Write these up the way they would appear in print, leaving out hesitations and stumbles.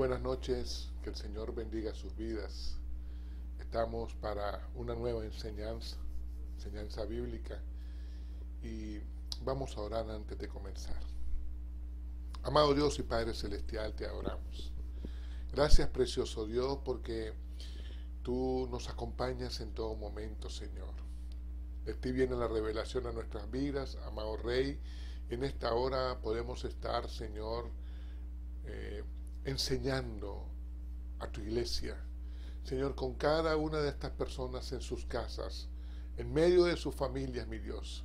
buenas noches, que el Señor bendiga sus vidas. Estamos para una nueva enseñanza bíblica, y vamos a orar antes de comenzar. Amado Dios y Padre Celestial, te adoramos. Gracias, precioso Dios, porque tú nos acompañas en todo momento, Señor. De ti viene la revelación a nuestras vidas, amado Rey. En esta hora podemos estar, Señor, enseñando a tu iglesia, Señor, con cada una de estas personas en sus casas, en medio de sus familias, mi Dios,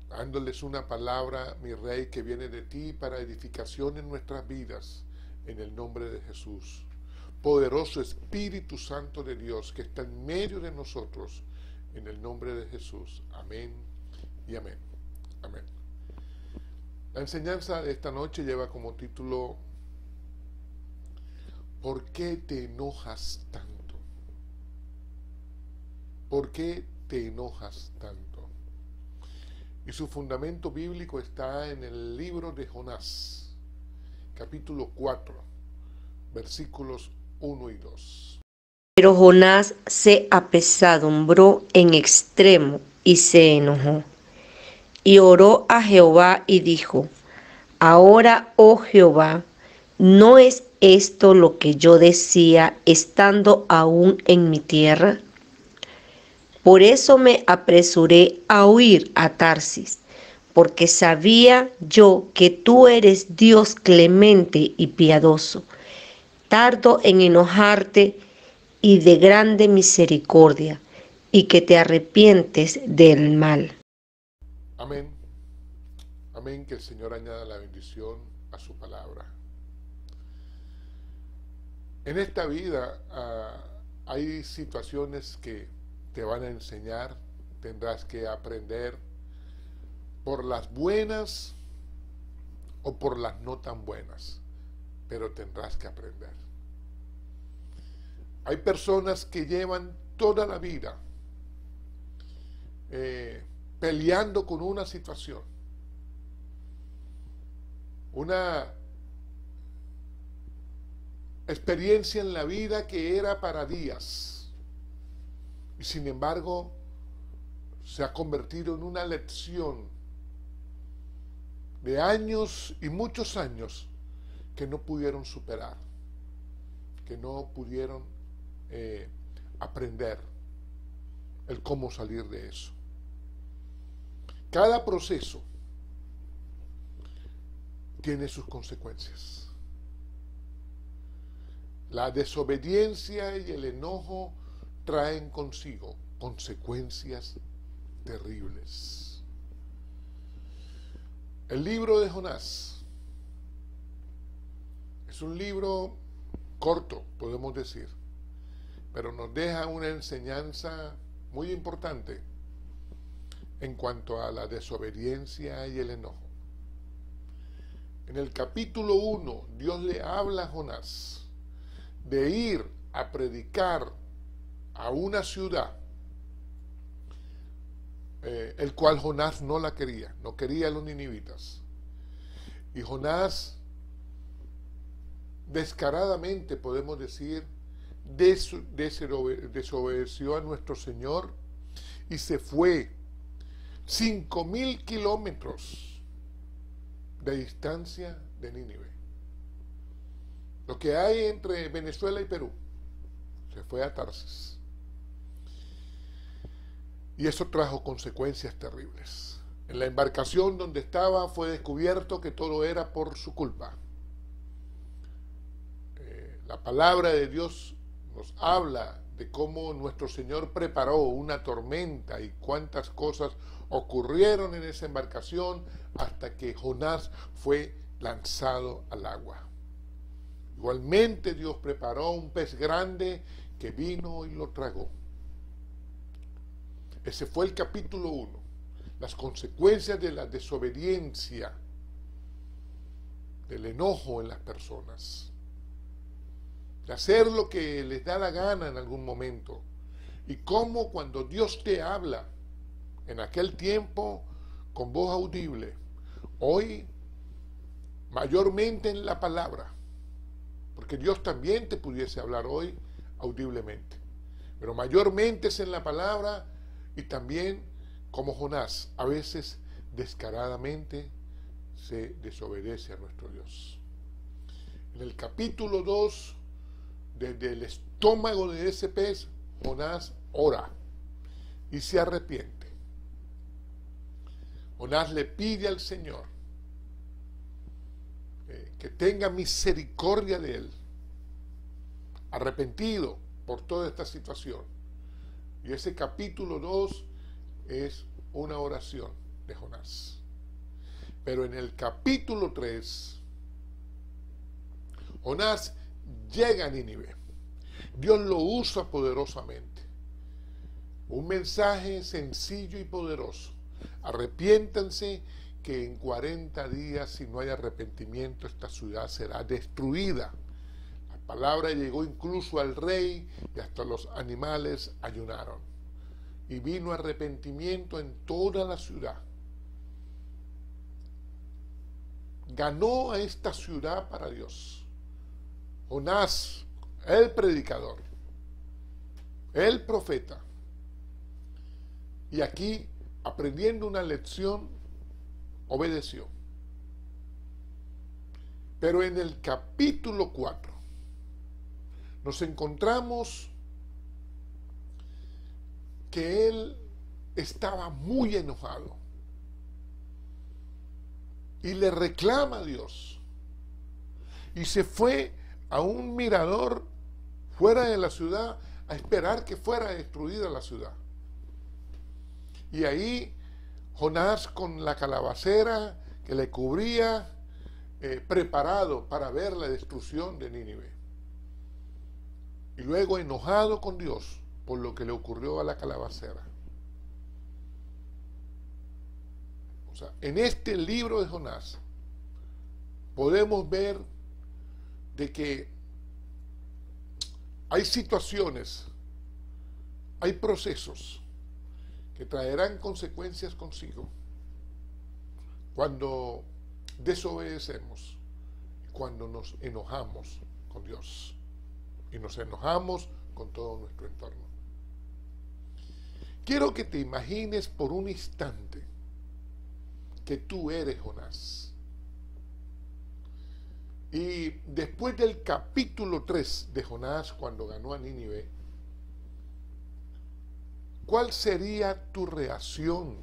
dándoles una palabra, mi Rey, que viene de ti para edificación en nuestras vidas, en el nombre de Jesús. Poderoso Espíritu Santo de Dios, que está en medio de nosotros, en el nombre de Jesús. Amén y amén. Amén. La enseñanza de esta noche lleva como título: ¿por qué te enojas tanto? ¿Por qué te enojas tanto? Y su fundamento bíblico está en el libro de Jonás, capítulo 4, versículos 1 y 2. Pero Jonás se apesadumbró en extremo y se enojó. Y oró a Jehová y dijo: Ahora, oh Jehová, ¿no es esto lo que yo decía estando aún en mi tierra? Por eso me apresuré a huir a Tarsis, porque sabía yo que tú eres Dios clemente y piadoso, tardo en enojarte y de grande misericordia, y que te arrepientes del mal. Amén. Amén. Que el Señor añada la bendición a su palabra. En esta vida hay situaciones que te van a enseñar, tendrás que aprender por las buenas o por las no tan buenas, pero tendrás que aprender. Hay personas que llevan toda la vida peleando con una situación, una experiencia en la vida que era para días, y sin embargo se ha convertido en una lección de años y muchos años que no pudieron superar, que no pudieron aprender el cómo salir de eso. Cada proceso tiene sus consecuencias. La desobediencia y el enojo traen consigo consecuencias terribles. El libro de Jonás es un libro corto, podemos decir, pero nos deja una enseñanza muy importante en cuanto a la desobediencia y el enojo. En el capítulo 1, Dios le habla a Jonás de ir a predicar a una ciudad, el cual Jonás no la quería, no quería a los ninivitas. Y Jonás, descaradamente podemos decir, desobedeció a nuestro Señor y se fue 5.000 kilómetros de distancia de Nínive. Lo que hay entre Venezuela y Perú. Se fue a Tarsis. Y eso trajo consecuencias terribles. En la embarcación donde estaba fue descubierto que todo era por su culpa. La palabra de Dios nos habla de cómo nuestro Señor preparó una tormenta y cuántas cosas ocurrieron en esa embarcación hasta que Jonás fue lanzado al agua. Igualmente Dios preparó un pez grande que vino y lo tragó. Ese fue el capítulo 1. Las consecuencias de la desobediencia, del enojo en las personas, de hacer lo que les da la gana en algún momento. Y cómo cuando Dios te habla, en aquel tiempo con voz audible, hoy mayormente en la palabra, porque Dios también te pudiese hablar hoy audiblemente, pero mayormente es en la palabra y también como Jonás, a veces descaradamente se desobedece a nuestro Dios. En el capítulo 2, desde el estómago de ese pez, Jonás ora y se arrepiente. Jonás le pide al Señor que tenga misericordia de él, arrepentido por toda esta situación. Y ese capítulo 2 es una oración de Jonás. Pero en el capítulo 3, Jonás llega a Nínive. Dios lo usa poderosamente. Un mensaje sencillo y poderoso. Arrepiéntanse que en 40 días, si no hay arrepentimiento, esta ciudad será destruida. La palabra llegó incluso al rey y hasta los animales ayunaron. Y vino arrepentimiento en toda la ciudad. Ganó a esta ciudad para Dios. Jonás, el predicador, el profeta. Y aquí, aprendiendo una lección, obedeció. Pero en el capítulo 4 nos encontramos que él estaba muy enojado y le reclama a Dios y se fue a un mirador fuera de la ciudad a esperar que fuera destruida la ciudad. Y ahí Jonás, con la calabacera que le cubría, preparado para ver la destrucción de Nínive. Y luego enojado con Dios por lo que le ocurrió a la calabacera. O sea, en este libro de Jonás podemos ver de que hay situaciones, hay procesos que traerán consecuencias consigo cuando desobedecemos, cuando nos enojamos con Dios y nos enojamos con todo nuestro entorno. Quiero que te imagines por un instante que tú eres Jonás. Y después del capítulo 3 de Jonás, cuando ganó a Nínive, ¿cuál sería tu reacción?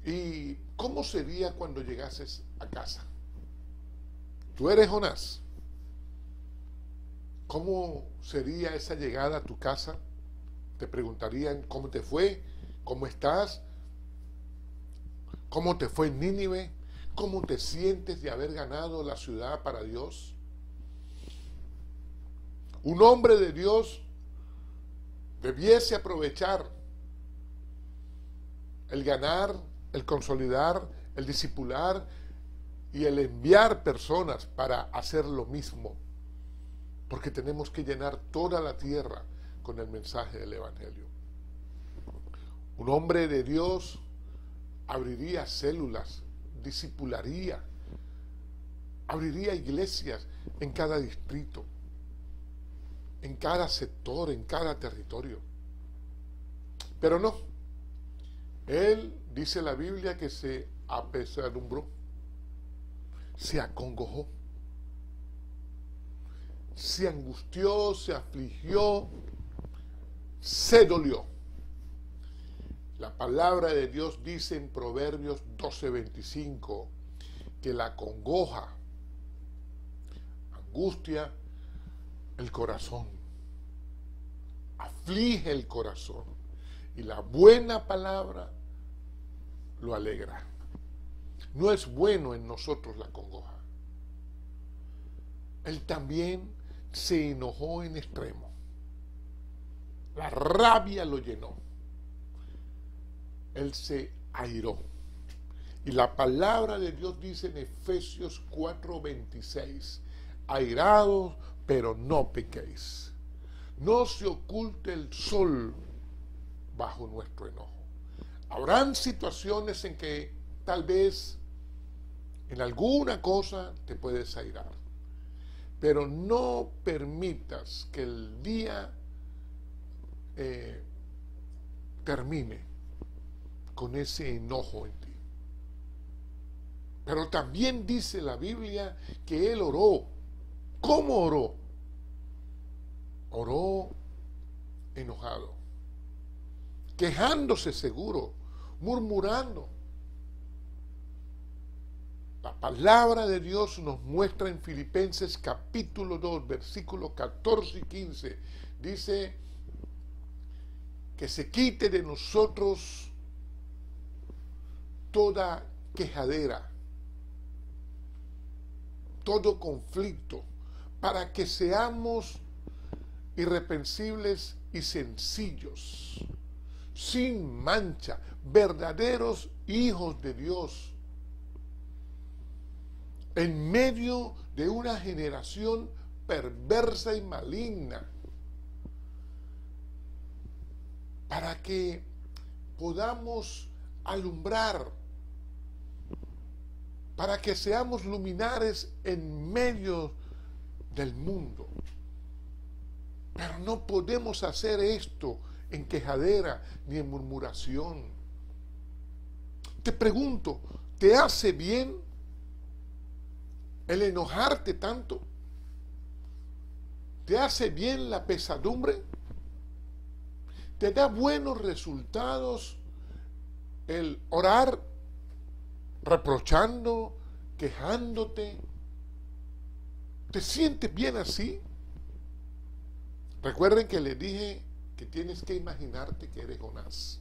¿Y cómo sería cuando llegases a casa? Tú eres Jonás. ¿Cómo sería esa llegada a tu casa? Te preguntarían cómo te fue, cómo estás, cómo te fue en Nínive, cómo te sientes de haber ganado la ciudad para Dios. Un hombre de Dios debiese aprovechar el ganar, el consolidar, el discipular y el enviar personas para hacer lo mismo, porque tenemos que llenar toda la tierra con el mensaje del Evangelio. Un hombre de Dios abriría células, discipularía, abriría iglesias en cada distrito, en cada sector, en cada territorio. Pero no, él, dice la Biblia, que se apesadumbró, se acongojó, se angustió, se afligió, se dolió. La palabra de Dios dice en Proverbios 12:25 que la congoja angustia el corazón, aflige el corazón, y la buena palabra lo alegra. No es bueno en nosotros la congoja. Él también se enojó en extremo. La rabia lo llenó. Él se airó. Y la palabra de Dios dice en Efesios 4:26, airados, pero no pequéis. No se oculte el sol bajo nuestro enojo. Habrán situaciones en que tal vez En alguna cosa te puedes airar, pero no permitas que el día termine con ese enojo en ti. Pero también dice la Biblia que él oró. ¿Cómo oró? Oró enojado, quejándose seguro, murmurando. La palabra de Dios nos muestra en Filipenses capítulo 2, versículos 14 y 15. Dice que se quite de nosotros toda quejadera, todo conflicto, para que seamos irreprensibles y sencillos, sin mancha, verdaderos hijos de Dios, en medio de una generación perversa y maligna, para que podamos alumbrar, para que seamos luminares en medio del mundo. Pero no podemos hacer esto en quejadera ni en murmuración. Te pregunto, ¿te hace bien el enojarte tanto? ¿Te hace bien la pesadumbre? ¿Te da buenos resultados el orar reprochando, quejándote? ¿Te sientes bien así? Recuerden que les dije que tienes que imaginarte que eres Jonás.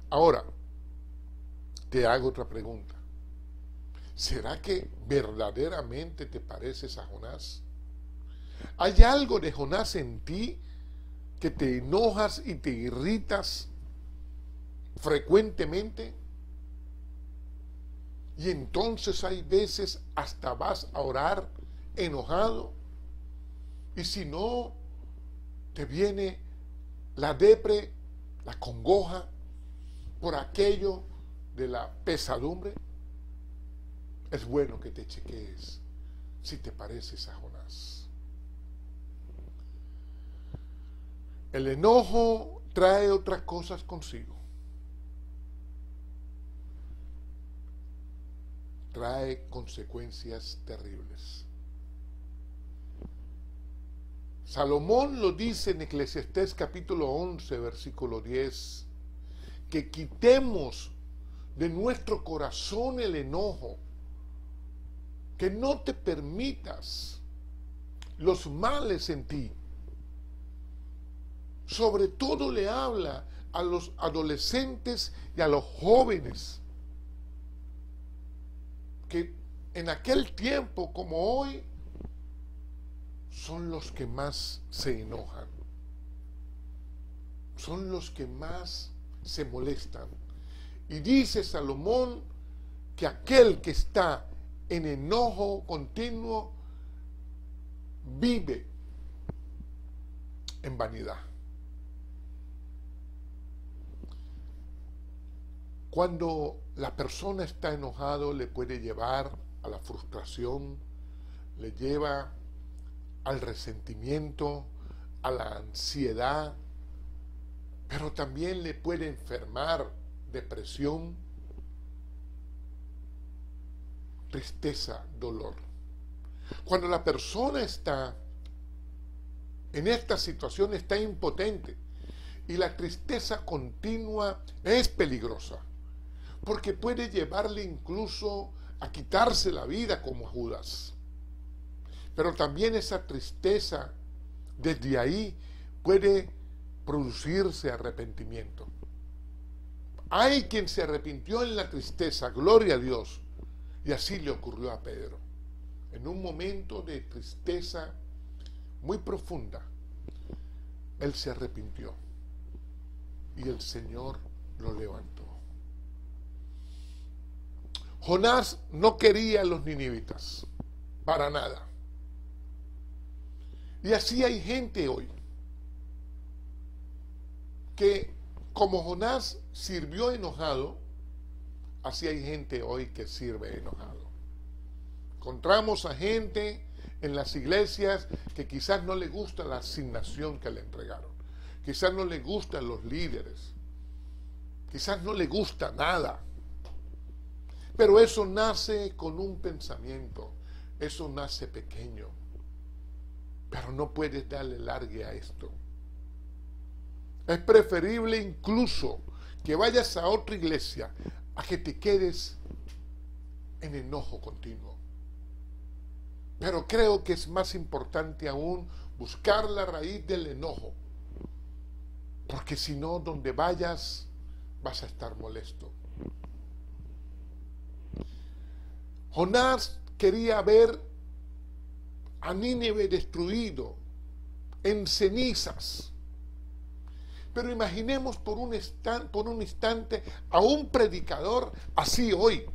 Ahora, te hago otra pregunta. ¿Será que verdaderamente te pareces a Jonás? ¿Hay algo de Jonás en ti que te enojas y te irritas frecuentemente? Y entonces hay veces hasta vas a orar enojado. Y si no, te viene la depre, la congoja por aquello de la pesadumbre. Es bueno que te chequees si te pareces a Jonás. El enojo trae otras cosas consigo. Trae consecuencias terribles. Salomón lo dice en Eclesiastés capítulo 11, versículo 10, que quitemos de nuestro corazón el enojo, que no te permitas los males en ti. Sobre todo le habla a los adolescentes y a los jóvenes, que en aquel tiempo como hoy son los que más se enojan, son los que más se molestan. Y dice Salomón que aquel que está en enojo continuo vive en vanidad. Cuando la persona está enojado, le puede llevar a la frustración, le lleva al resentimiento, a la ansiedad, pero también le puede enfermar depresión, tristeza, dolor. Cuando la persona está en esta situación, está impotente, y la tristeza continua es peligrosa, porque puede llevarle incluso a quitarse la vida como a Judas. Pero también esa tristeza, desde ahí puede producirse arrepentimiento. Hay quien se arrepintió en la tristeza, gloria a Dios, y así le ocurrió a Pedro. En un momento de tristeza muy profunda, él se arrepintió y el Señor lo levantó. Jonás no quería a los ninivitas, para nada. Y así hay gente hoy que, como Jonás sirvió enojado, así hay gente hoy que sirve enojado. Encontramos a gente en las iglesias que quizás no le gusta la asignación que le entregaron. Quizás no le gustan los líderes. Quizás no le gusta nada. Pero eso nace con un pensamiento. Eso nace pequeño. Pero no puedes darle largue a esto. Es preferible incluso que vayas a otra iglesia a que te quedes en enojo continuo. Pero creo que es más importante aún buscar la raíz del enojo. Porque si no, donde vayas, vas a estar molesto. Jonás quería ver a Nínive destruido, en cenizas. Pero imaginemos por un instante a un predicador así hoy.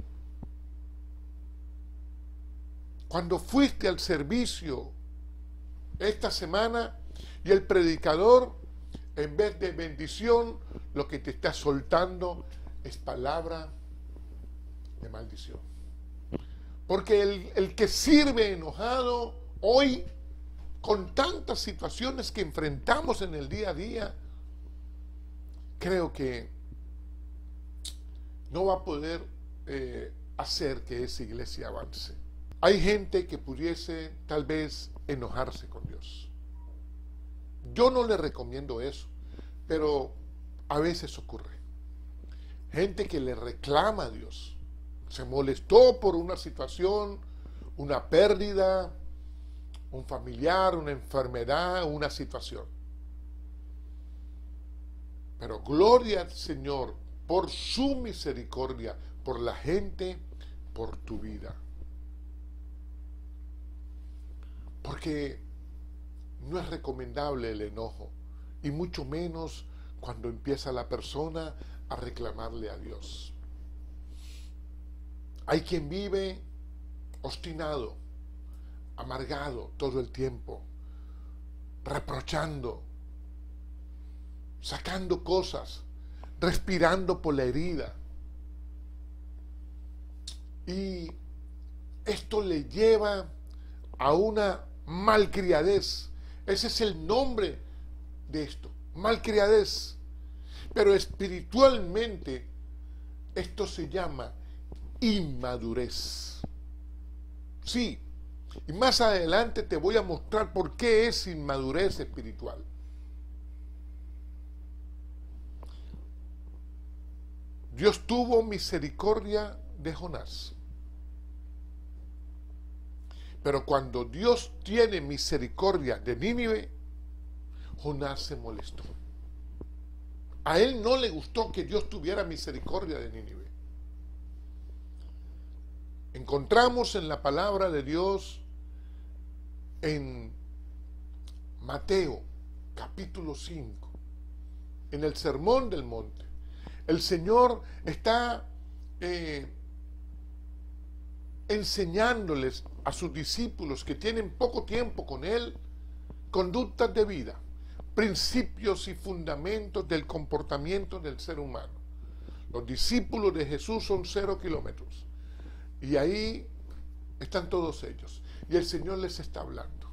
Cuando fuiste al servicio esta semana y el predicador, en vez de bendición, lo que te está soltando es palabra de maldición. Porque el que sirve enojado hoy, con tantas situaciones que enfrentamos en el día a día, creo que no va a poder hacer que esa iglesia avance. Hay gente que pudiese tal vez enojarse con Dios. Yo no le recomiendo eso, pero a veces ocurre. Gente que le reclama a Dios. Se molestó por una situación, una pérdida, un familiar, una enfermedad, una situación. Pero gloria al Señor por su misericordia, por la gente, por tu vida. Porque no es recomendable el enojo, y mucho menos cuando empieza la persona a reclamarle a Dios. Hay quien vive obstinado, amargado todo el tiempo, reprochando, sacando cosas, respirando por la herida. Y esto le lleva a una malcriadez. Ese es el nombre de esto, malcriadez. Pero espiritualmente esto se llama inmadurez. Sí, y más adelante te voy a mostrar por qué es inmadurez espiritual. Dios tuvo misericordia de Jonás. Pero cuando Dios tiene misericordia de Nínive, Jonás se molestó. A él no le gustó que Dios tuviera misericordia de Nínive. Encontramos en la palabra de Dios en Mateo capítulo 5, en el Sermón del Monte. El Señor está enseñándoles a sus discípulos que tienen poco tiempo con Él, conductas de vida, principios y fundamentos del comportamiento del ser humano. Los discípulos de Jesús son 0 kilómetros. Y ahí están todos ellos. Y el Señor les está hablando.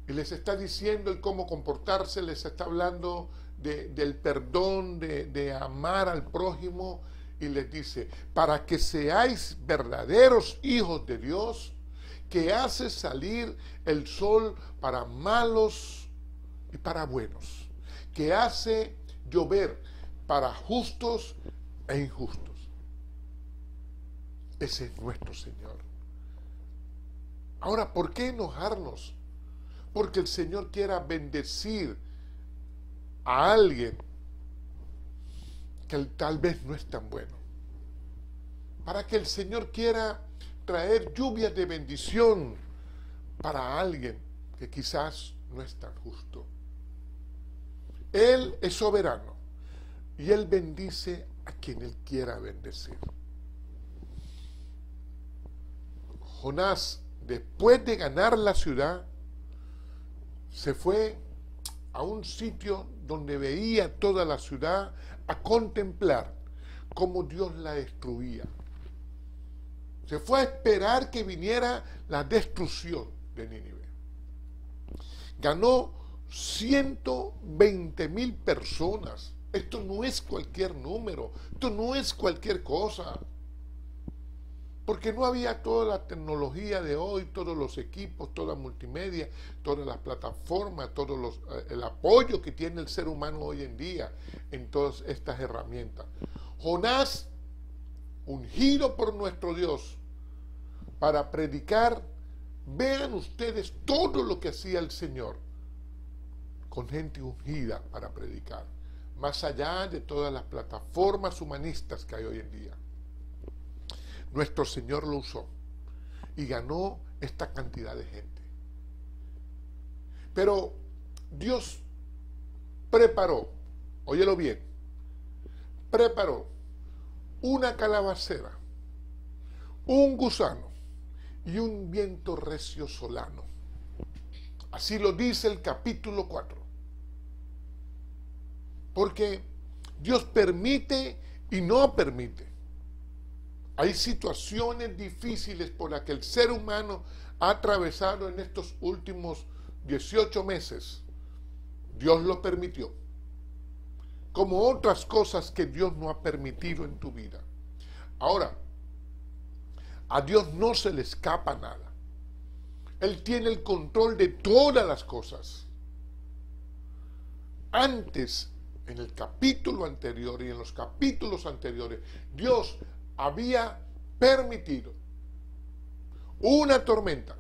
Y les está diciendo el cómo comportarse, les está hablando del perdón, de amar al prójimo. Y les dice, para que seáis verdaderos hijos de Dios, que hace salir el sol para malos y para buenos, que hace llover para justos e injustos. Ese es nuestro Señor. Ahora, ¿por qué enojarnos? Porque el Señor quiera bendecir a alguien que tal vez no es tan bueno. Para que el Señor quiera traer lluvias de bendición para alguien que quizás no es tan justo. Él es soberano y Él bendice a quien Él quiera bendecir. Jonás, después de ganar la ciudad, se fue a un sitio donde veía toda la ciudad a contemplar cómo Dios la destruía. Se fue a esperar que viniera la destrucción de Nínive. Ganó 120,000 personas. Esto no es cualquier número, esto no es cualquier cosa. Porque no había toda la tecnología de hoy, todos los equipos, toda la multimedia, todas las plataformas, el apoyo que tiene el ser humano hoy en día en todas estas herramientas. Jonás, ungido por nuestro Dios para predicar, vean ustedes todo lo que hacía el Señor con gente ungida para predicar, más allá de todas las plataformas humanistas que hay hoy en día. Nuestro Señor lo usó y ganó esta cantidad de gente. Pero Dios preparó, óyelo bien, preparó una calabacera, un gusano y un viento recio solano. Así lo dice el capítulo 4. Porque Dios permite y no permite. Hay situaciones difíciles por las que el ser humano ha atravesado en estos últimos 18 meses. Dios lo permitió. Como otras cosas que Dios no ha permitido en tu vida. Ahora, a Dios no se le escapa nada. Él tiene el control de todas las cosas. Antes, en el capítulo anterior y en los capítulos anteriores, Dios había permitido una tormenta.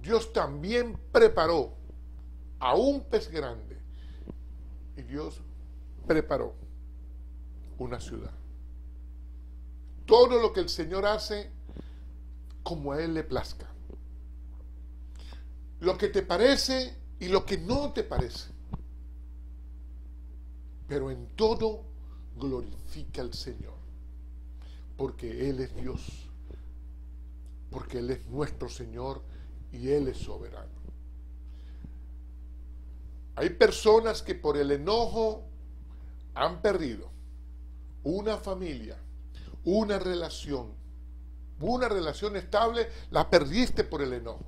Dios también preparó a un pez grande y Dios preparó una ciudad. Todo lo que el Señor hace como a Él le plazca. Lo que te parece y lo que no te parece. Pero en todo glorifica al Señor. Porque Él es Dios, porque Él es nuestro Señor y Él es soberano. Hay personas que por el enojo han perdido una familia, una relación estable, la perdiste por el enojo.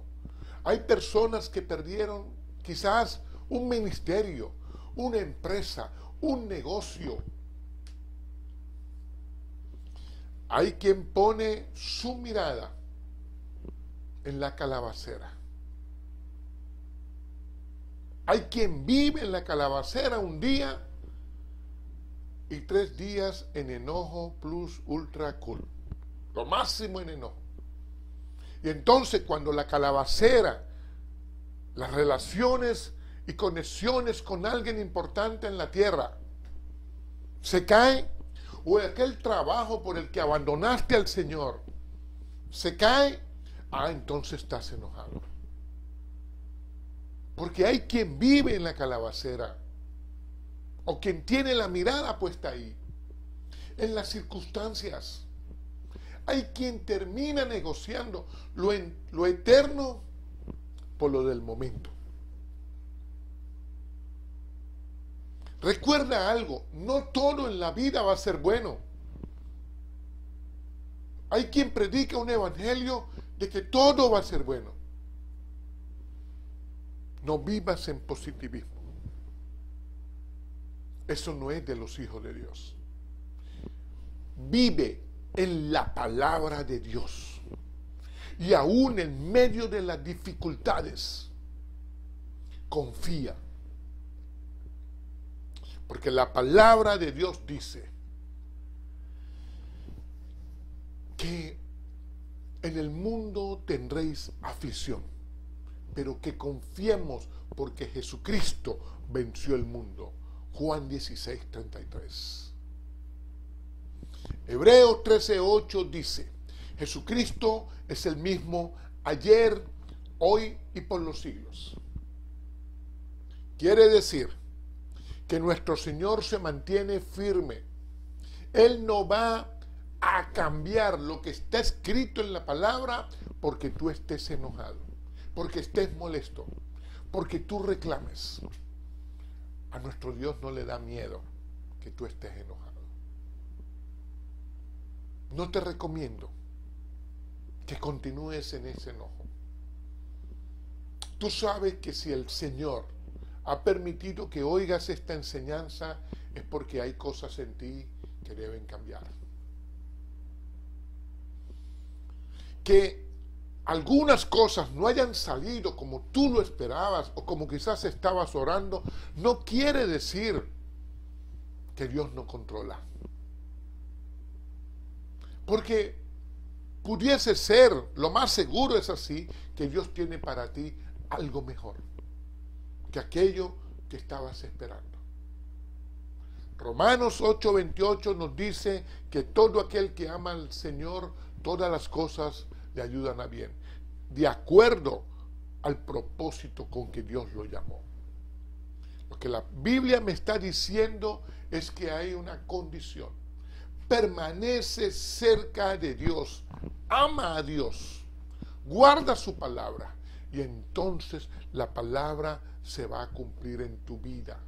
Hay personas que perdieron quizás un ministerio, una empresa, un negocio. Hay quien pone su mirada en la calabacera. Hay quien vive en la calabacera un día y 3 días en enojo plus ultra cool. Lo máximo en enojo. Y entonces cuando la calabacera, las relaciones y conexiones con alguien importante en la tierra se cae, o aquel trabajo por el que abandonaste al Señor se cae, entonces estás enojado. Porque hay quien vive en la calabacera, o quien tiene la mirada puesta ahí, en las circunstancias. Hay quien termina negociando lo eterno por lo del momento. Recuerda algo, no todo en la vida va a ser bueno. Hay quien predica un evangelio de que todo va a ser bueno. No vivas en positivismo. Eso no es de los hijos de Dios. Vive en la palabra de Dios. Y aún en medio de las dificultades, confía. Porque la palabra de Dios dice que en el mundo tendréis aflicción, pero que confiemos porque Jesucristo venció el mundo. Juan 16:33. Hebreos 13:8 dice, Jesucristo es el mismo ayer, hoy y por los siglos. Quiere decir que nuestro Señor se mantiene firme. Él no va a cambiar lo que está escrito en la palabra porque tú estés enojado, porque estés molesto, porque tú reclames. A nuestro Dios no le da miedo que tú estés enojado. no te recomiendo que continúes en ese enojo. Tú sabes que si el Señor ha permitido que oigas esta enseñanza es porque hay cosas en ti que deben cambiar. Que algunas cosas no hayan salido como tú lo esperabas o como quizás estabas orando, no quiere decir que Dios no controla. Porque pudiese ser, lo más seguro es así, que Dios tiene para ti algo mejor que aquello que estabas esperando. Romanos 8:28 nos dice que todo aquel que ama al Señor, todas las cosas le ayudan a bien, de acuerdo al propósito con que Dios lo llamó. Lo que la Biblia me está diciendo es que hay una condición. Permanece cerca de Dios, ama a Dios, guarda su palabra y entonces la palabra se va a cumplir en tu vida.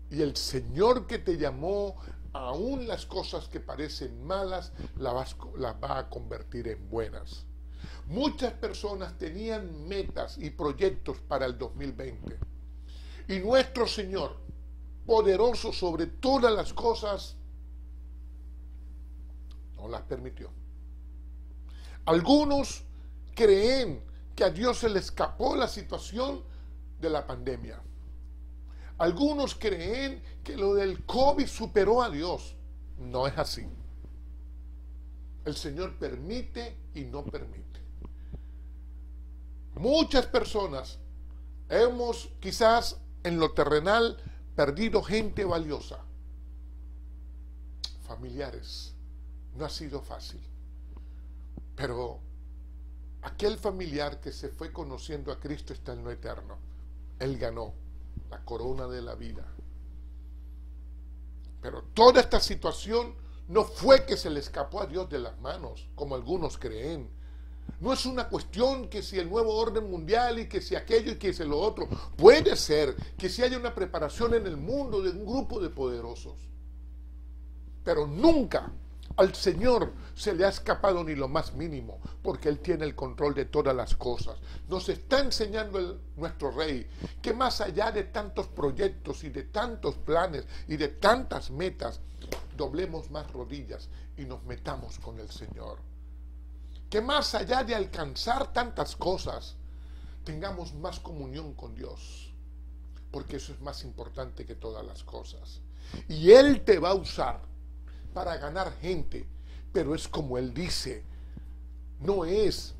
Y el Señor que te llamó, aún las cosas que parecen malas, las va a convertir en buenas. Muchas personas tenían metas y proyectos para el 2020. Y nuestro Señor, poderoso sobre todas las cosas, no las permitió. Algunos creen que a Dios se le escapó la situación de la pandemia. Algunos creen que lo del COVID superó a Dios. No es así. El Señor permite y no permite. Muchas personas hemos quizás en lo terrenal perdido gente valiosa. Familiares. No ha sido fácil. Pero aquel familiar que se fue conociendo a Cristo está en lo eterno. Él ganó la corona de la vida. Pero toda esta situación no fue que se le escapó a Dios de las manos, como algunos creen. No es una cuestión que si el nuevo orden mundial y que si aquello y que si lo otro. Puede ser que si haya una preparación en el mundo de un grupo de poderosos. Pero nunca al Señor se le ha escapado ni lo más mínimo, porque Él tiene el control de todas las cosas. Nos está enseñando nuestro Rey que más allá de tantos proyectos y de tantos planes y de tantas metas, doblemos más rodillas y nos metamos con el Señor. Que más allá de alcanzar tantas cosas, tengamos más comunión con Dios, porque eso es más importante que todas las cosas. Y Él te va a usar para ganar gente, pero es como Él dice, no es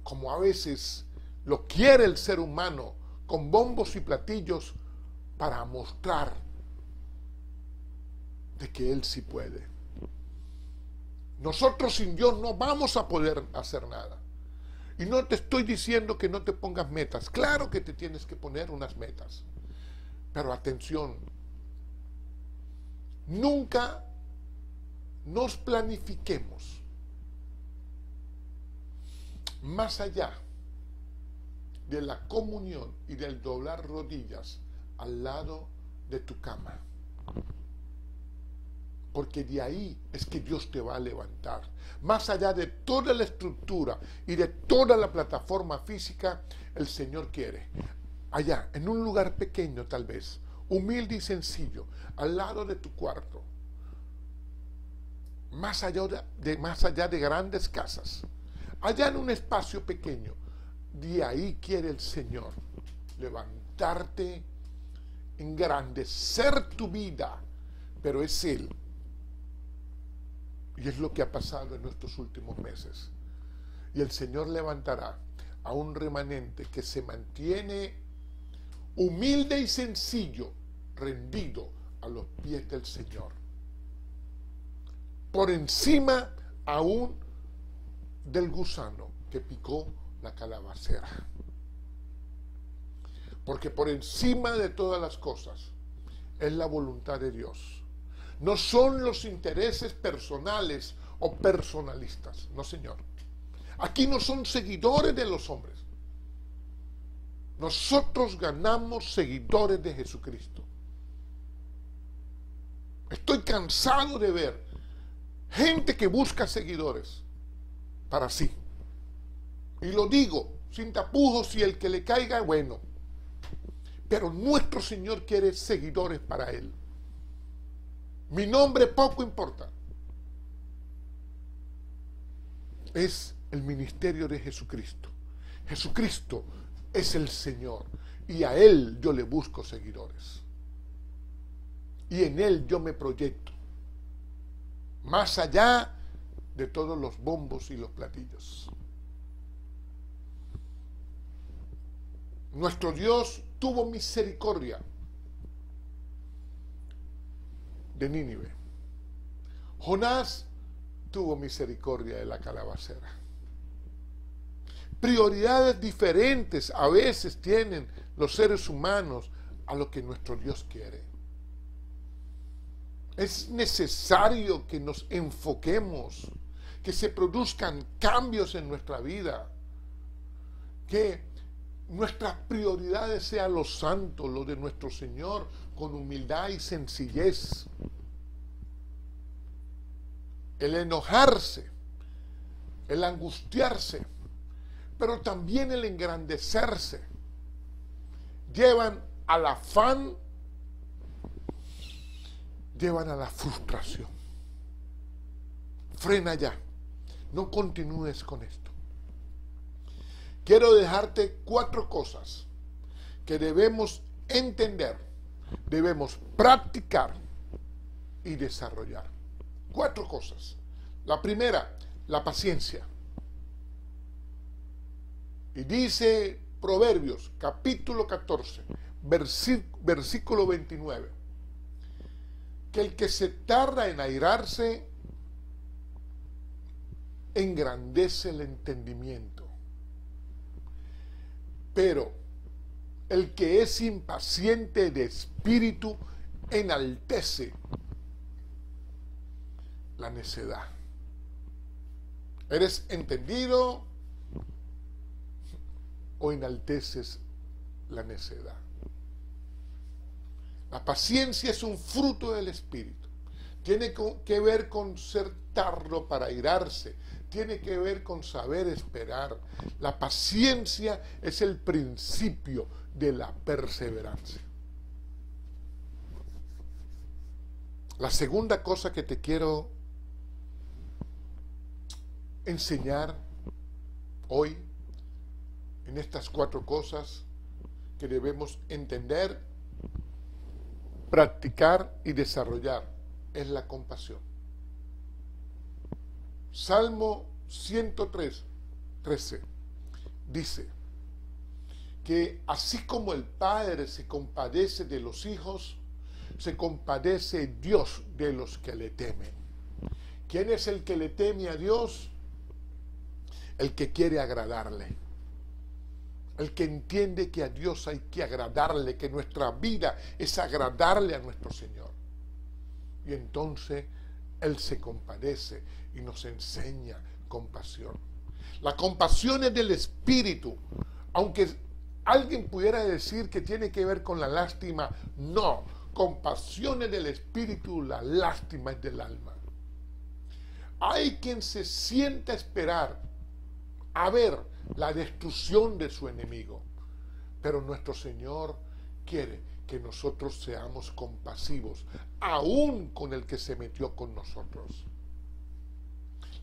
como a veces lo quiere el ser humano, con bombos y platillos para mostrar de que Él sí puede. Nosotros sin Dios no vamos a poder hacer nada. Y no te estoy diciendo que no te pongas metas, claro que te tienes que poner unas metas, pero atención, nunca nos planifiquemos más allá de la comunión y del doblar rodillas al lado de tu cama. Porque de ahí es que Dios te va a levantar. Más allá de toda la estructura y de toda la plataforma física, el Señor quiere. Allá, en un lugar pequeño tal vez, humilde y sencillo, al lado de tu cuarto, más allá de grandes casas, allá en un espacio pequeño, de ahí quiere el Señor levantarte, engrandecer tu vida, pero es Él. Y es lo que ha pasado en nuestros últimos meses. Y el Señor levantará a un remanente que se mantiene humilde y sencillo, rendido a los pies del Señor. Por encima aún del gusano que picó la calabacera. Porque por encima de todas las cosas es la voluntad de Dios. No son los intereses personales o personalistas. No, Señor. Aquí no son seguidores de los hombres. Nosotros ganamos seguidores de Jesucristo. Estoy cansado de ver Gente que busca seguidores para sí. Y lo digo sin tapujos, y el que le caiga, bueno. Pero nuestro Señor quiere seguidores para Él. Mi nombre poco importa. Es el ministerio de Jesucristo. Jesucristo es el Señor. Y a Él yo le busco seguidores. Y en Él yo me proyecto. Más allá de todos los bombos y los platillos. Nuestro Dios tuvo misericordia de Nínive. Jonás tuvo misericordia de la calabacera. Prioridades diferentes a veces tienen los seres humanos a lo que nuestro Dios quiere. Es necesario que nos enfoquemos, que se produzcan cambios en nuestra vida, que nuestras prioridades sean lo santo, lo de nuestro Señor, con humildad y sencillez. El enojarse, el angustiarse, pero también el engrandecerse, llevan al afán, llevan a la frustración. Frena ya, no continúes con esto. Quiero dejarte 4 cosas que debemos entender, debemos practicar y desarrollar. 4 cosas. La primera, la paciencia. Y dice Proverbios, capítulo 14, versículo 29, que el que se tarda en airarse engrandece el entendimiento. Pero el que es impaciente de espíritu enaltece la necedad. ¿Eres entendido o enalteces la necedad? La paciencia es un fruto del espíritu. Tiene que ver con ser tardo para airarse. Tiene que ver con saber esperar. La paciencia es el principio de la perseverancia. La segunda cosa que te quiero enseñar hoy, en estas 4 cosas que debemos entender, practicar y desarrollar, es la compasión. Salmo 113 dice que así como el Padre se compadece de los hijos, se compadece Dios de los que le temen. ¿Quién es el que le teme a Dios? El que quiere agradarle. El que entiende que a Dios hay que agradarle, que nuestra vida es agradarle a nuestro Señor. Y entonces Él se compadece y nos enseña compasión. La compasión es del Espíritu. Aunque alguien pudiera decir que tiene que ver con la lástima, no. Compasión es del Espíritu, la lástima es del alma. Hay quien se sienta a esperar a ver la destrucción de su enemigo. Pero nuestro Señor quiere que nosotros seamos compasivos, aún con el que se metió con nosotros.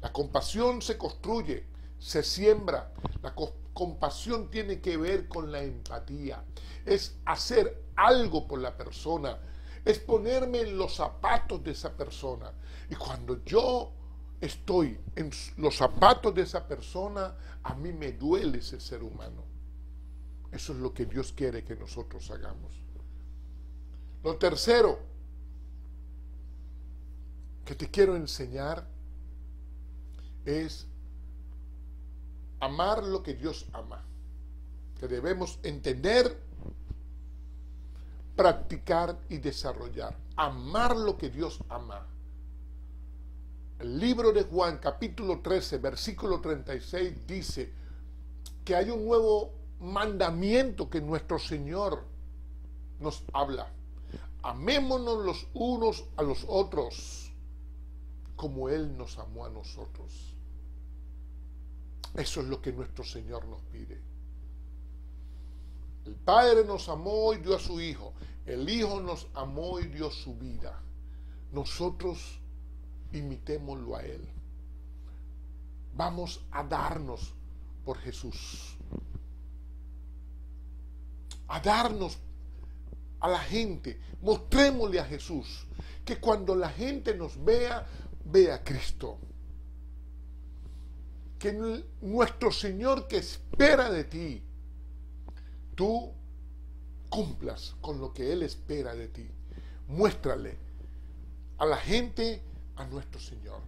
La compasión se construye, se siembra. La compasión tiene que ver con la empatía. Es hacer algo por la persona. Es ponerme en los zapatos de esa persona. Y cuando yo estoy en los zapatos de esa persona, a mí me duele ese ser humano. Eso es lo que Dios quiere que nosotros hagamos. Lo tercero que te quiero enseñar es amar lo que Dios ama. Que debemos entender, practicar y desarrollar. Amar lo que Dios ama. El libro de Juan, capítulo 13, versículo 36, dice que hay un nuevo mandamiento que nuestro Señor nos habla. Amémonos los unos a los otros como Él nos amó a nosotros. Eso es lo que nuestro Señor nos pide. El Padre nos amó y dio a su Hijo. El Hijo nos amó y dio su vida. Nosotros imitémoslo a Él. Vamos a darnos por Jesús. A darnos a la gente. Mostrémosle a Jesús. Que cuando la gente nos vea, vea a Cristo. Que nuestro Señor que espera de ti, tú cumplas con lo que Él espera de ti. Muéstrale a la gente a nuestro Señor.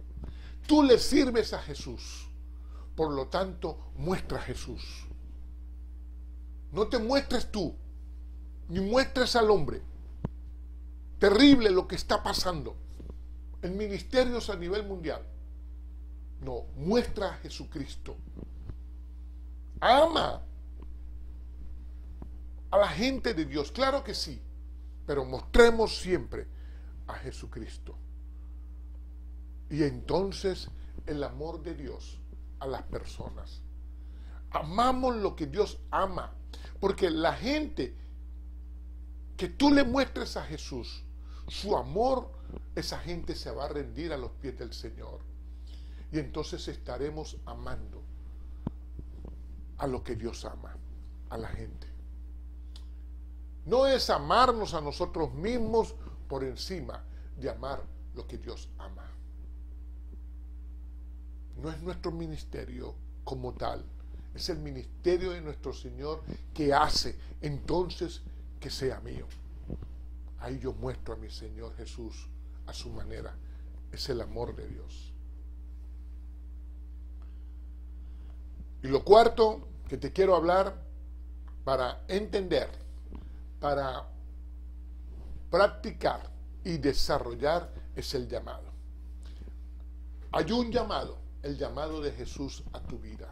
Tú le sirves a Jesús, por lo tanto, muestra a Jesús. No te muestres tú, ni muestres al hombre. Terrible lo que está pasando en ministerios a nivel mundial. No, muestra a Jesucristo. Ama a la gente de Dios, claro que sí, pero mostremos siempre a Jesucristo. Y entonces el amor de Dios a las personas. Amamos lo que Dios ama, porque la gente que tú le muestres a Jesús su amor, esa gente se va a rendir a los pies del Señor. Y entonces estaremos amando a lo que Dios ama, a la gente. No es amarnos a nosotros mismos por encima de amar lo que Dios ama. No es nuestro ministerio como tal, es el ministerio de nuestro Señor que hace entonces que sea mío. Ahí yo muestro a mi Señor Jesús a su manera. Es el amor de Dios. Y lo cuarto que te quiero hablar para entender, para practicar y desarrollar es el llamado. Hay un llamado, el llamado de Jesús a tu vida.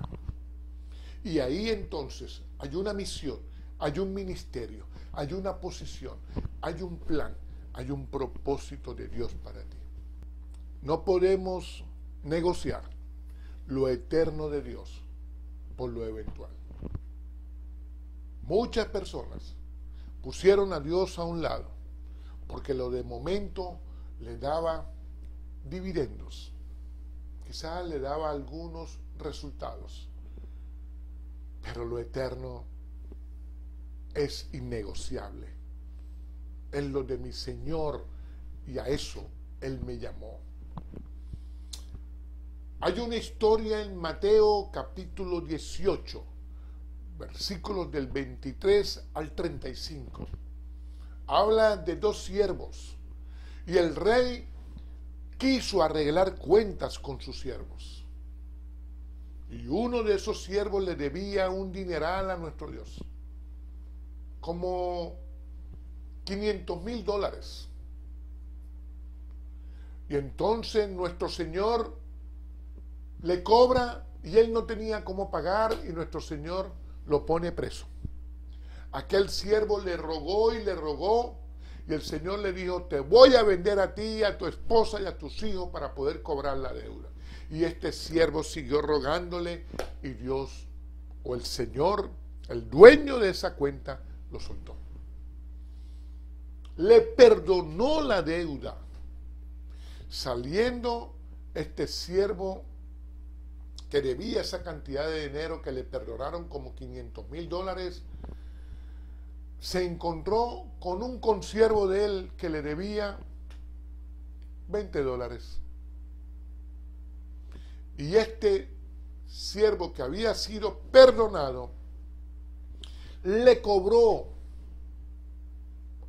Y ahí entonces hay una misión, hay un ministerio, hay una posición, hay un plan, hay un propósito de Dios para ti. No podemos negociar lo eterno de Dios por lo eventual. Muchas personas pusieron a Dios a un lado porque lo de momento le daba dividendos, quizás le daba algunos resultados, pero lo eterno es innegociable. Es lo de mi Señor y a eso Él me llamó. Hay una historia en Mateo capítulo 18, versículos del 23 al 35. Habla de dos siervos y el rey quiso arreglar cuentas con sus siervos. Y uno de esos siervos le debía un dineral a nuestro Dios, como $500,000. Y entonces nuestro Señor le cobra y él no tenía cómo pagar y nuestro Señor lo pone preso. Aquel siervo le rogó y el Señor le dijo: te voy a vender a ti, a tu esposa y a tus hijos para poder cobrar la deuda. Y este siervo siguió rogándole y Dios, o el Señor, el dueño de esa cuenta, lo soltó. Le perdonó la deuda. Saliendo este siervo que debía esa cantidad de dinero que le perdonaron como $500,000, se encontró con un consiervo de él que le debía $20. Y este siervo que había sido perdonado le cobró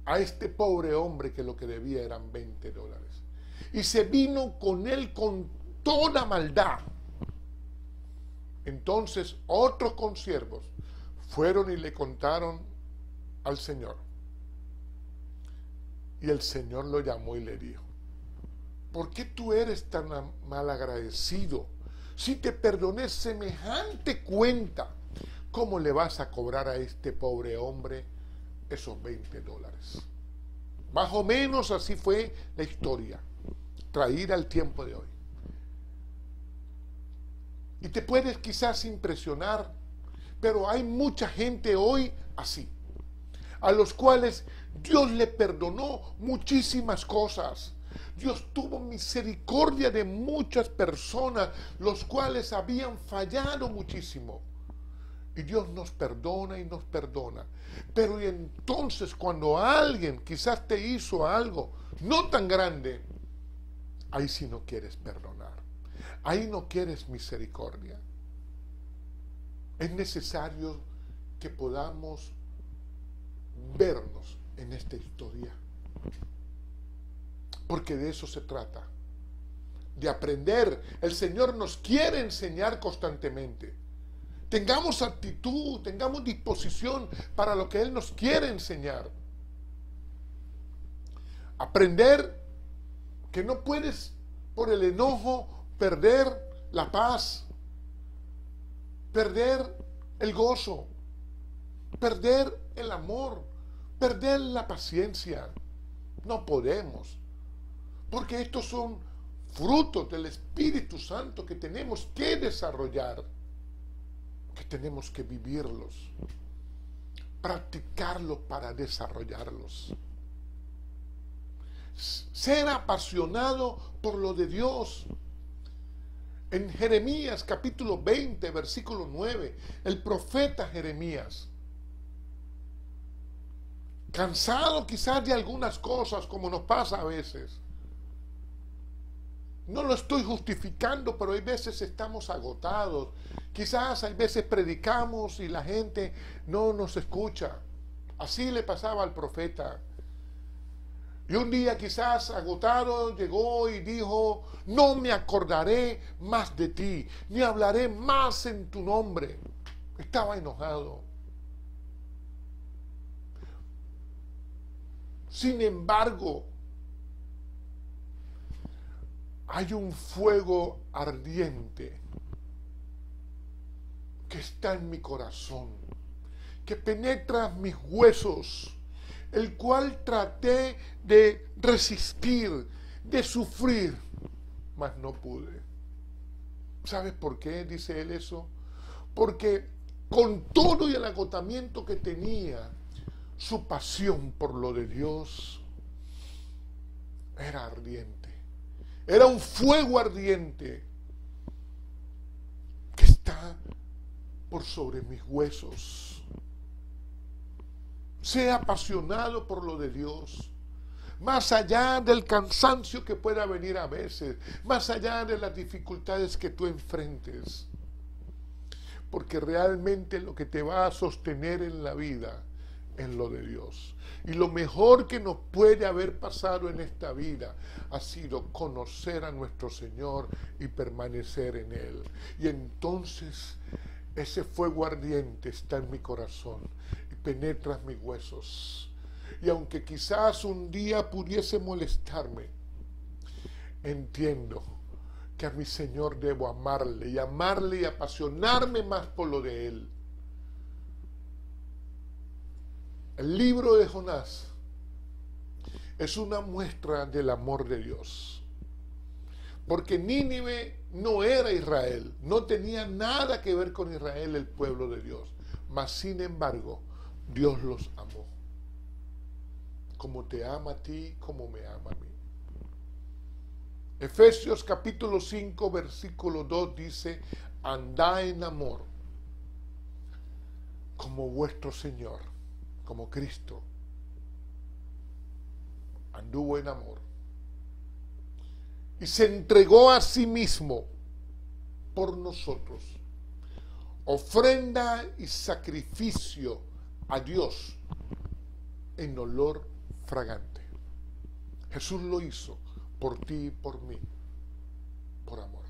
a este pobre hombre que lo que debía eran $20. Y se vino con él con toda maldad. Entonces otros consiervos fueron y le contaron al Señor. Y el Señor lo llamó y le dijo: ¿por qué tú eres tan mal agradecido? Si te perdoné semejante cuenta, ¿cómo le vas a cobrar a este pobre hombre esos $20? Más o menos así fue la historia, traída al tiempo de hoy. Y te puedes quizás impresionar, pero hay mucha gente hoy así, a los cuales Dios le perdonó muchísimas cosas. Dios tuvo misericordia de muchas personas, los cuales habían fallado muchísimo. Y Dios nos perdona y nos perdona. Pero y entonces cuando alguien quizás te hizo algo no tan grande, ahí sí no quieres perdonar. Ahí no quieres misericordia. Es necesario que podamos vernos en esta historia. Porque de eso se trata. De aprender. El Señor nos quiere enseñar constantemente. Tengamos actitud, tengamos disposición para lo que Él nos quiere enseñar. Aprender que no puedes por el enojo perder la paz, perder el gozo, perder el amor, perder la paciencia. No podemos, porque estos son frutos del Espíritu Santo que tenemos que desarrollar, que tenemos que vivirlos, practicarlos para desarrollarlos. Ser apasionado por lo de Dios. En Jeremías capítulo 20, versículo 9, el profeta Jeremías, cansado quizás de algunas cosas, como nos pasa a veces. No lo estoy justificando, pero hay veces estamos agotados. Quizás hay veces predicamos y la gente no nos escucha. Así le pasaba al profeta. Y un día quizás agotado llegó y dijo: no me acordaré más de ti, ni hablaré más en tu nombre. Estaba enojado. Sin embargo, hay un fuego ardiente que está en mi corazón, que penetra mis huesos, el cual traté de resistir, de sufrir, mas no pude. ¿Sabes por qué dice él eso? Porque con todo y el agotamiento que tenía, su pasión por lo de Dios era ardiente. Era un fuego ardiente que está por sobre mis huesos. Sea apasionado por lo de Dios, más allá del cansancio que pueda venir a veces, más allá de las dificultades que tú enfrentes, porque realmente lo que te va a sostener en la vida es lo de Dios. Y lo mejor que nos puede haber pasado en esta vida ha sido conocer a nuestro Señor y permanecer en Él. Y entonces ese fuego ardiente está en mi corazón y penetra mis huesos. Y aunque quizás un día pudiese molestarme, entiendo que a mi Señor debo amarle y apasionarme más por lo de Él. El libro de Jonás es una muestra del amor de Dios. Porque Nínive no era Israel, no tenía nada que ver con Israel, el pueblo de Dios. Mas sin embargo, Dios los amó. Como te ama a ti, como me ama a mí. Efesios capítulo 5, versículo 2 dice: andad en amor, como vuestro Señor, como Cristo anduvo en amor y se entregó a sí mismo por nosotros, ofrenda y sacrificio a Dios en olor fragante. Jesús lo hizo por ti y por mí, por amor.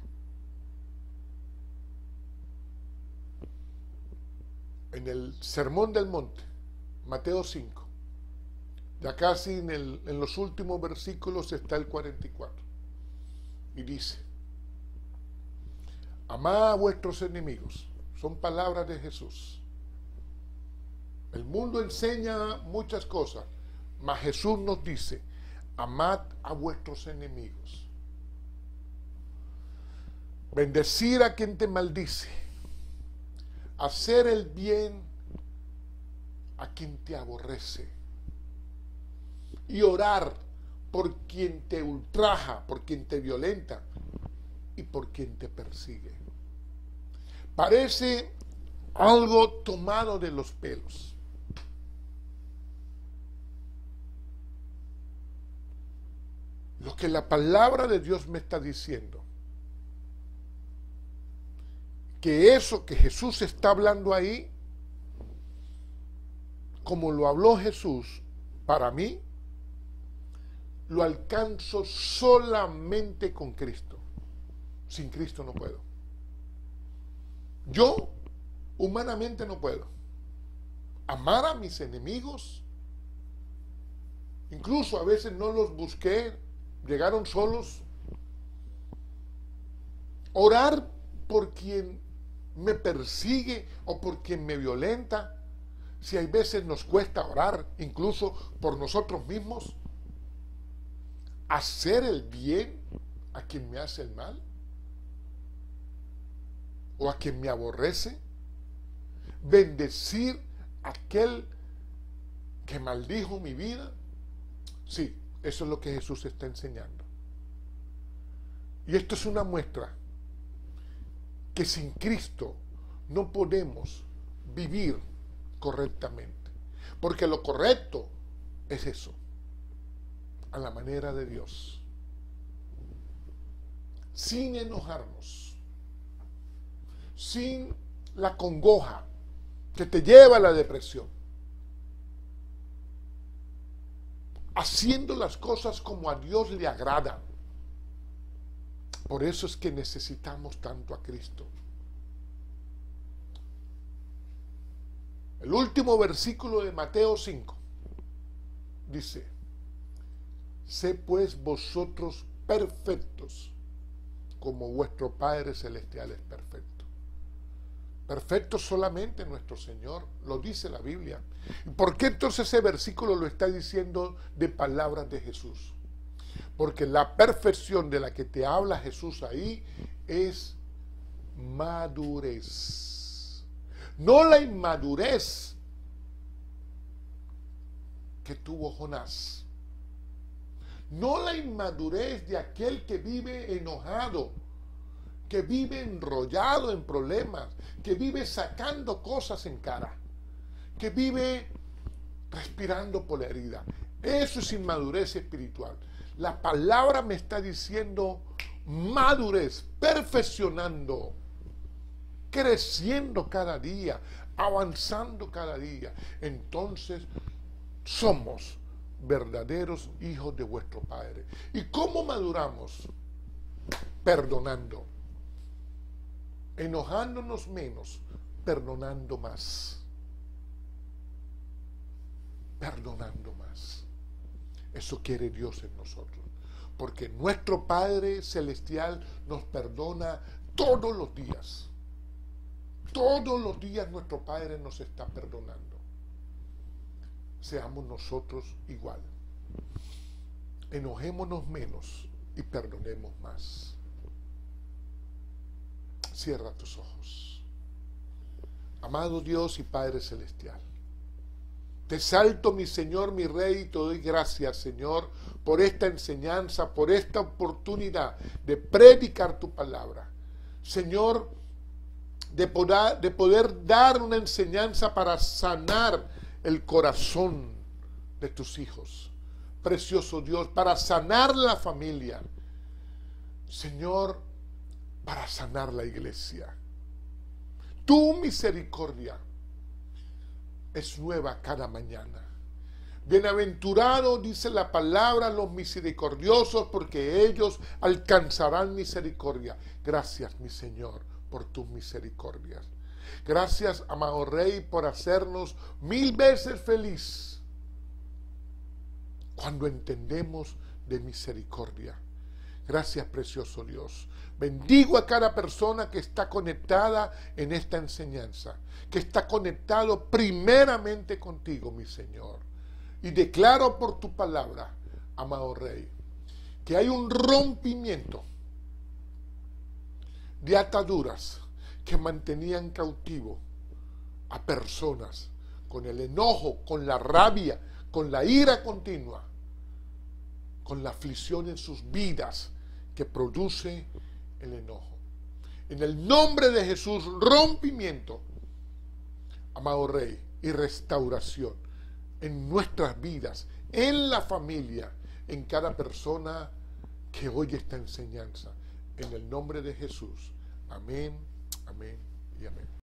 En el Sermón del Monte, Mateo 5, ya casi en los últimos versículos está el 44, y dice: amad a vuestros enemigos. Son palabras de Jesús. El mundo enseña muchas cosas, mas Jesús nos dice: amad a vuestros enemigos. bendecir a quien te maldice, hacer el bien a quien te aborrece y orar por quien te ultraja, por quien te violenta y por quien te persigue. Parece algo tomado de los pelos. Lo que la palabra de Dios me está diciendo, que eso que Jesús está hablando ahí, como lo habló Jesús, para mí, lo alcanzo solamente con Cristo. Sin Cristo no puedo. Yo, humanamente, no puedo. Amar a mis enemigos, incluso a veces no los busqué, llegaron solos. Orar por quien me persigue o por quien me violenta, si hay veces nos cuesta orar, incluso por nosotros mismos. Hacer el bien a quien me hace el mal o a quien me aborrece, bendecir a aquel que maldijo mi vida. Sí, eso es lo que Jesús está enseñando. Y esto es una muestra que sin Cristo no podemos vivir correctamente, porque lo correcto es eso, a la manera de Dios, sin enojarnos, sin la congoja que te lleva a la depresión, haciendo las cosas como a Dios le agrada. Por eso es que necesitamos tanto a Cristo. El último versículo de Mateo 5 dice: sé pues vosotros perfectos, como vuestro Padre Celestial es perfecto. Perfecto solamente nuestro Señor, lo dice la Biblia. ¿Y por qué entonces ese versículo lo está diciendo de palabras de Jesús? Porque la perfección de la que te habla Jesús ahí es madurez. No la inmadurez que tuvo Jonás. No la inmadurez de aquel que vive enojado, que vive enrollado en problemas, que vive sacando cosas en cara, que vive respirando por la herida. Eso es inmadurez espiritual. La palabra me está diciendo madurez, perfeccionando, creciendo cada día, avanzando cada día. Entonces somos verdaderos hijos de vuestro Padre. ¿Y cómo maduramos? Perdonando. Enojándonos menos, perdonando más. Perdonando más. Eso quiere Dios en nosotros. Porque nuestro Padre Celestial nos perdona todos los días. Todos los días nuestro Padre nos está perdonando. Seamos nosotros igual. Enojémonos menos y perdonemos más. Cierra tus ojos. Amado Dios y Padre Celestial, te exalto, mi Señor, mi Rey, y te doy gracias, Señor, por esta enseñanza, por esta oportunidad de predicar tu palabra. Señor, de poder dar una enseñanza para sanar el corazón de tus hijos. Precioso Dios, para sanar la familia. Señor, para sanar la iglesia. Tu misericordia es nueva cada mañana. Bienaventurado, dice la palabra, los misericordiosos, porque ellos alcanzarán misericordia. Gracias, mi Señor, por tus misericordias. Gracias, amado Rey, por hacernos 1000 veces feliz cuando entendemos de misericordia. Gracias, precioso Dios. Bendigo a cada persona que está conectada en esta enseñanza, que está conectado primeramente contigo, mi Señor. Y declaro por tu palabra, amado Rey, que hay un rompimiento de ataduras que mantenían cautivo a personas con el enojo, con la rabia, con la ira continua, con la aflicción en sus vidas que produce el enojo. En el nombre de Jesús, rompimiento, amado Rey, y restauración en nuestras vidas, en la familia, en cada persona que oye esta enseñanza. En el nombre de Jesús. Amén, amén y amén.